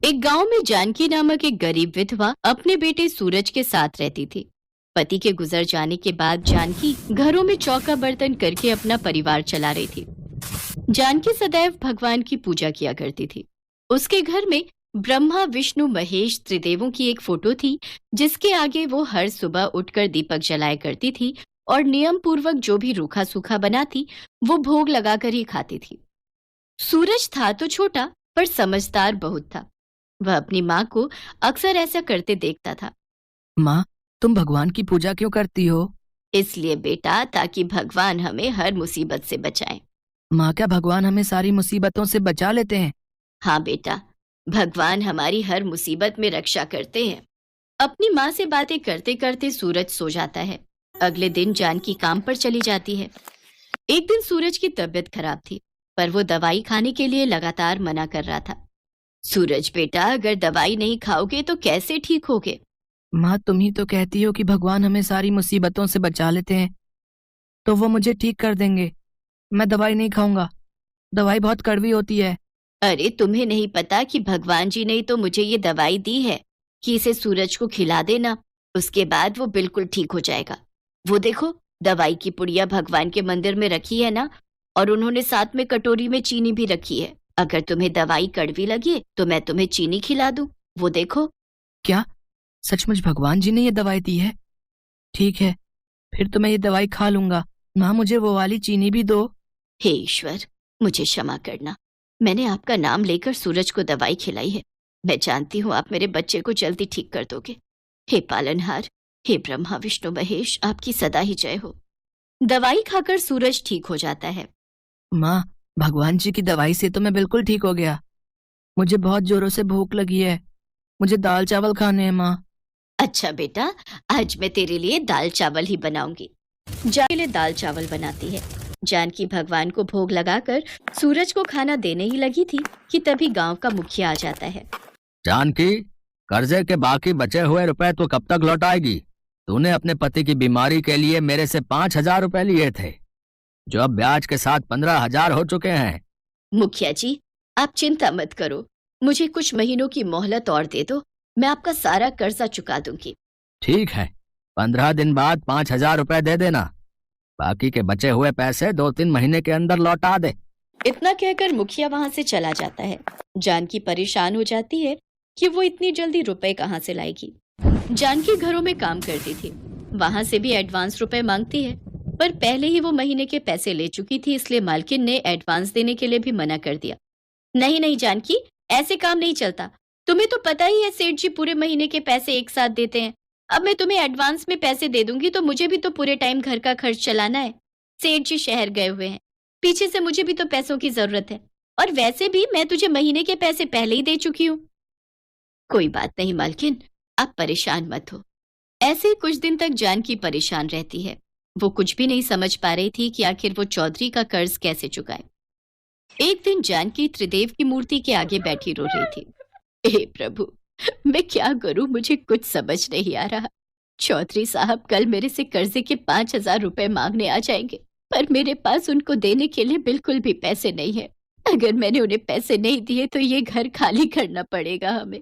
एक गांव में जानकी नामक एक गरीब विधवा अपने बेटे सूरज के साथ रहती थी। पति के गुजर जाने के बाद जानकी घरों में चौका बर्तन करके अपना परिवार चला रही थी। जानकी सदैव भगवान की पूजा किया करती थी। उसके घर में ब्रह्मा विष्णु महेश त्रिदेवों की एक फोटो थी, जिसके आगे वो हर सुबह उठकर दीपक जलाया करती थी और नियम पूर्वक जो भी रूखा सूखा बनाती वो भोग लगाकर ही खाती थी। सूरज था तो छोटा, पर समझदार बहुत था। वह अपनी माँ को अक्सर ऐसा करते देखता था। माँ, तुम भगवान की पूजा क्यों करती हो? इसलिए बेटा, ताकि भगवान हमें हर मुसीबत से बचाए। माँ, क्या भगवान हमें सारी मुसीबतों से बचा लेते हैं? हाँ बेटा, भगवान हमारी हर मुसीबत में रक्षा करते हैं। अपनी माँ से बातें करते करते सूरज सो जाता है। अगले दिन जानकी काम पर चली जाती है। एक दिन सूरज की तबीयत खराब थी, पर वो दवाई खाने के लिए लगातार मना कर रहा था। सूरज बेटा, अगर दवाई नहीं खाओगे तो कैसे ठीक होगे? माँ, तुम ही तो कहती हो कि भगवान हमें सारी मुसीबतों से बचा लेते हैं, तो वो मुझे ठीक कर देंगे। मैं दवाई नहीं खाऊंगा, दवाई बहुत कड़वी होती है। अरे तुम्हें नहीं पता कि भगवान जी ने तो मुझे ये दवाई दी है कि इसे सूरज को खिला देना, उसके बाद वो बिल्कुल ठीक हो जाएगा। वो देखो, दवाई की पुड़िया भगवान के मंदिर में रखी है ना, और उन्होंने साथ में कटोरी में चीनी भी रखी है। अगर तुम्हें दवाई कड़वी लगे तो मैं तुम्हें चीनी खिला दूं। वो देखो। क्या सचमुच भगवान जी ने ये दवाई दी है? ठीक है, फिर तो मैं ये दवाई खा लूंगा। माँ, मुझे वो वाली चीनी भी दो। हे ईश्वर, मुझे क्षमा करना। मैंने आपका नाम लेकर सूरज को दवाई खिलाई है। मैं जानती हूँ आप मेरे बच्चे को जल्दी ठीक कर दोगे। हे पालनहार, हे ब्रह्मा विष्णु महेश, आपकी सदा ही जय हो। दवाई खाकर सूरज ठीक हो जाता है। माँ, भगवान जी की दवाई से तो मैं बिल्कुल ठीक हो गया। मुझे बहुत जोरों से भूख लगी है, मुझे दाल चावल खाने हैं। माँ, अच्छा बेटा, आज मैं तेरे लिए दाल चावल ही बनाऊंगी। जानकी के लिए दाल चावल बनाती है। जानकी भगवान को भोग लगाकर सूरज को खाना देने ही लगी थी कि तभी गांव का मुखिया आ जाता है। जानकी, कर्जे के बाकी बचे हुए रुपए तो कब तक लौटाएगी? तूने अपने पति की बीमारी के लिए मेरे से 5,000 रुपए लिए थे, जो अब ब्याज के साथ 15,000 हो चुके हैं। मुखिया जी, आप चिंता मत करो, मुझे कुछ महीनों की मोहलत और दे दो, मैं आपका सारा कर्जा चुका दूंगी। ठीक है, 15 दिन बाद 5,000 रुपए दे देना। बाकी के बचे हुए पैसे 2-3 महीने के अंदर लौटा दे। इतना कहकर मुखिया वहां से चला जाता है। जानकी परेशान हो जाती है कि वो इतनी जल्दी रुपए कहाँ से लाएगी। जानकी घरों में काम करती थी, वहां से भी एडवांस रुपए मांगती है, पर पहले ही वो महीने के पैसे ले चुकी थी, इसलिए मालकिन ने एडवांस देने के लिए भी मना कर दिया। नहीं नहीं जानकी, ऐसे काम नहीं चलता। तुम्हें तो पता ही है सेठ जी पूरे महीने के पैसे एक साथ देते हैं। अब मैं तुम्हें एडवांस में पैसे दे दूंगी तो मुझे भी तो पूरे टाइम घर का खर्च चलाना है। सेठ जी शहर गए हुए हैं, पीछे से मुझे भी तो पैसों की जरूरत है, और वैसे भी मैं तुझे महीने के पैसे पहले ही दे चुकी हूँ। कोई बात नहीं मालकिन, आप परेशान मत हो। ऐसे ही कुछ दिन तक जानकी परेशान रहती है। वो कुछ भी नहीं समझ पा रही थी कि आखिर वो चौधरी का कर्ज कैसे चुकाए। एक दिन जानकी त्रिदेव की मूर्ति के आगे बैठी रो रही थी। हे प्रभु, मैं क्या करूं, मुझे कुछ समझ नहीं आ रहा। चौधरी साहब कल मेरे से कर्जे के 5,000 रुपए मांगने आ जाएंगे, पर मेरे पास उनको देने के लिए बिल्कुल भी पैसे नहीं है। अगर मैंने उन्हें पैसे नहीं दिए तो ये घर खाली करना पड़ेगा हमें।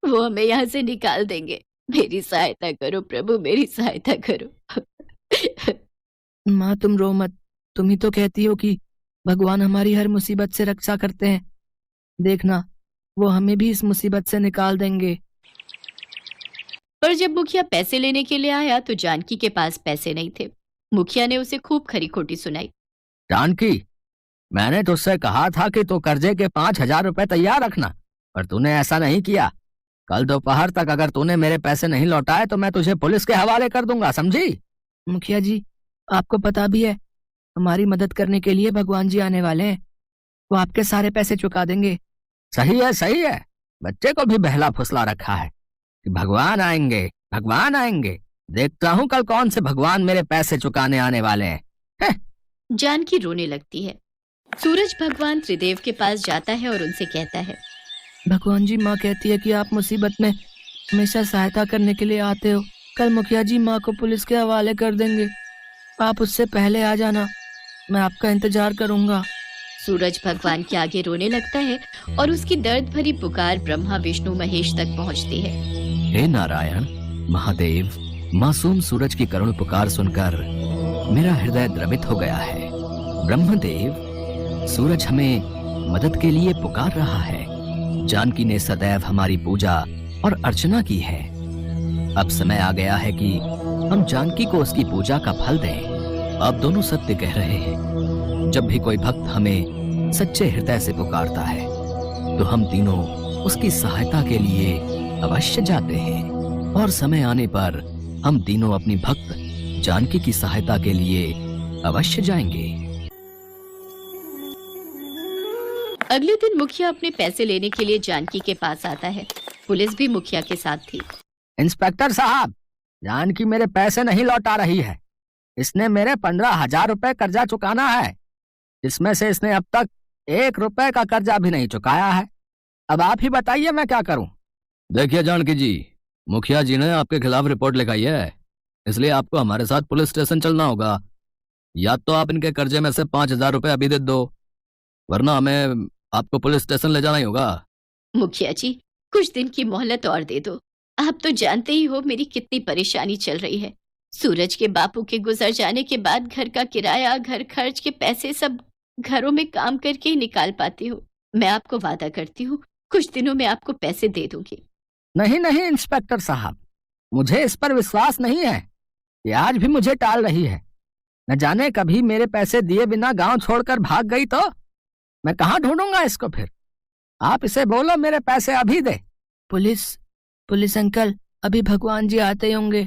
वो हमें यहाँ से निकाल देंगे। मेरी सहायता करो प्रभु, मेरी सहायता करो। माँ, तुम रो मत। तुम ही तो कहती हो कि भगवान हमारी हर मुसीबत से रक्षा करते हैं। देखना, वो हमें भी इस मुसीबत से निकाल देंगे। पर जब मुखिया पैसे लेने के लिए आया तो जानकी के पास पैसे नहीं थे। मुखिया ने उसे खूब खरी खोटी सुनाई। जानकी, मैंने तुझसे कहा था कि तू कर्जे के 5,000 रुपए तैयार रखना, पर तूने ऐसा नहीं किया। कल दोपहर तक अगर तूने मेरे पैसे नहीं लौटाए तो मैं तुझे पुलिस के हवाले कर दूंगा, समझी? मुखिया जी, आपको पता भी है, हमारी मदद करने के लिए भगवान जी आने वाले हैं। वो आपके सारे पैसे चुका देंगे। सही है, सही है। बच्चे को भी बहला फुसला रखा है कि भगवान आएंगे, भगवान आएंगे। देखता हूँ कल कौन से भगवान मेरे पैसे चुकाने आने वाले हैं। जानकी रोने लगती है। सूरज भगवान त्रिदेव के पास जाता है और उनसे कहता है, भगवान जी, माँ कहती है कि आप मुसीबत में हमेशा सहायता करने के लिए आते हो। कल मुखिया जी माँ को पुलिस के हवाले कर देंगे। आप उससे पहले आ जाना, मैं आपका इंतजार करूंगा। सूरज भगवान के आगे रोने लगता है और उसकी दर्द भरी पुकार ब्रह्मा विष्णु महेश तक पहुंचती है। हे नारायण महादेव, मासूम सूरज की करुण पुकार सुनकर मेरा हृदय द्रवित हो गया है। ब्रह्मदेव, सूरज हमें मदद के लिए पुकार रहा है। जानकी ने सदैव हमारी पूजा और अर्चना की है। अब समय आ गया है कि हम जानकी को उसकी पूजा का फल दें। आप दोनों सत्य कह रहे हैं। जब भी कोई भक्त हमें सच्चे हृदय से पुकारता है तो हम तीनों उसकी सहायता के लिए अवश्य जाते हैं, और समय आने पर हम तीनों अपनी भक्त जानकी की सहायता के लिए अवश्य जाएंगे। अगले दिन मुखिया अपने पैसे लेने के लिए जानकी के पास आता है। पुलिस भी मुखिया के साथ थी। इंस्पेक्टर साहब, जानकी मेरे पैसे नहीं लौटा रही है। इसने मेरे 15,000 रुपए कर्जा चुकाना है, जिसमें से इसने अब तक 1 रुपए का कर्जा भी नहीं चुकाया है। अब आप ही बताइए मैं क्या करूं? देखिए जानकी जी, मुखिया जी ने आपके खिलाफ रिपोर्ट लिखाई है, इसलिए आपको हमारे साथ पुलिस स्टेशन चलना होगा। या तो आप इनके कर्जे में से 5,000 रुपए अभी दे दो, वरना हमें आपको पुलिस स्टेशन ले जाना ही होगा। मुखिया जी, कुछ दिन की मोहलत और दे दो। आप तो जानते ही हो मेरी कितनी परेशानी चल रही है। सूरज के बापू के गुजर जाने के बाद घर का किराया, घर खर्च के पैसे सब घरों में काम करके ही निकाल पाती हूँ। मैं आपको वादा करती हूँ, कुछ दिनों में आपको पैसे दे दूंगी। नहीं नहीं इंस्पेक्टर साहब, मुझे इस पर विश्वास नहीं है कि आज भी मुझे टाल रही है। न जाने कभी मेरे पैसे दिए बिना गांव छोड़कर भाग गई तो मैं कहाँ ढूंढूंगा इसको फिर। आप इसे बोलो मेरे पैसे अभी दे। पुलिस अंकल, अभी भगवान जी आते ही होंगे,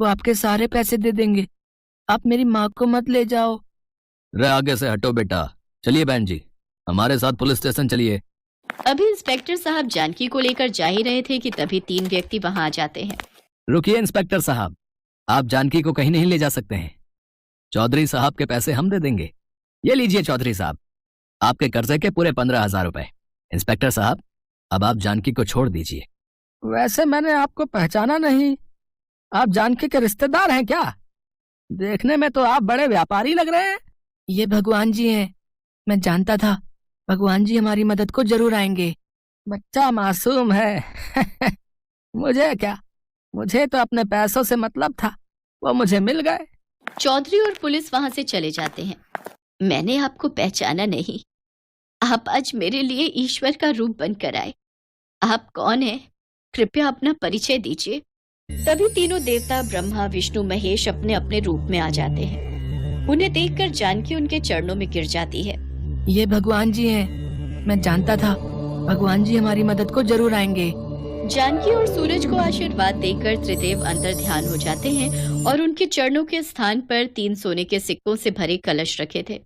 वो आपके सारे पैसे दे देंगे। आप मेरी माँ को मत ले जाओ। रे आगे से हटो बेटा। चलिए बहन जी, हमारे साथ पुलिस स्टेशन चलिए। अभी इंस्पेक्टर साहब जानकी को लेकर जा ही रहे थे कि तभी 3 व्यक्ति वहां आ जाते हैं। रुकिए इंस्पेक्टर साहब, आप जानकी को कहीं नहीं ले जा सकते हैं। चौधरी साहब के पैसे हम दे देंगे। ये लीजिए चौधरी साहब, आपके कर्जे के पूरे 15,000 रुपए। इंस्पेक्टर साहब, अब आप जानकी को छोड़ दीजिए। वैसे मैंने आपको पहचाना नहीं। आप जानकी के रिश्तेदार हैं क्या? देखने में तो आप बड़े व्यापारी लग रहे हैं। ये भगवान जी हैं। मैं जानता था भगवान जी हमारी मदद को जरूर आएंगे। बच्चा मासूम है। मुझे क्या, मुझे तो अपने पैसों से मतलब था, वो मुझे मिल गए। चौधरी और पुलिस वहां से चले जाते हैं। मैंने आपको पहचाना नहीं। आप आज मेरे लिए ईश्वर का रूप बनकर आए। आप कौन हैं? कृपया अपना परिचय दीजिए। तभी तीनों देवता ब्रह्मा विष्णु महेश अपने अपने रूप में आ जाते हैं। उन्हें देखकर जानकी उनके चरणों में गिर जाती है। ये भगवान जी हैं। मैं जानता था भगवान जी हमारी मदद को जरूर आएंगे। जानकी और सूरज को आशीर्वाद देकर त्रिदेव अंतर ध्यान हो जाते हैं और उनके चरणों के स्थान पर 3 सोने के सिक्कों से भरे कलश रखे थे।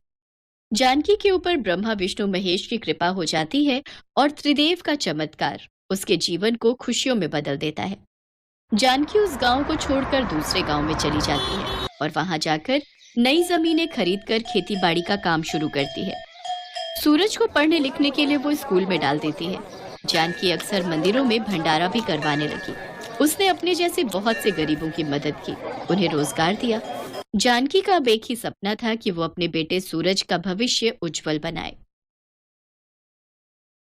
जानकी के ऊपर ब्रह्मा विष्णु महेश की कृपा हो जाती है और त्रिदेव का चमत्कार उसके जीवन को खुशियों में बदल देता है। जानकी उस गांव को छोड़कर दूसरे गांव में चली जाती है और वहां जाकर नई जमीनें खरीदकर खेती बाड़ी का काम शुरू करती है। सूरज को पढ़ने लिखने के लिए वो स्कूल में डाल देती है। जानकी अक्सर मंदिरों में भंडारा भी करवाने लगी। उसने अपने जैसे बहुत से गरीबों की मदद की, उन्हें रोजगार दिया। जानकी का अब एक ही सपना था कि वो अपने बेटे सूरज का भविष्य उज्जवल बनाए।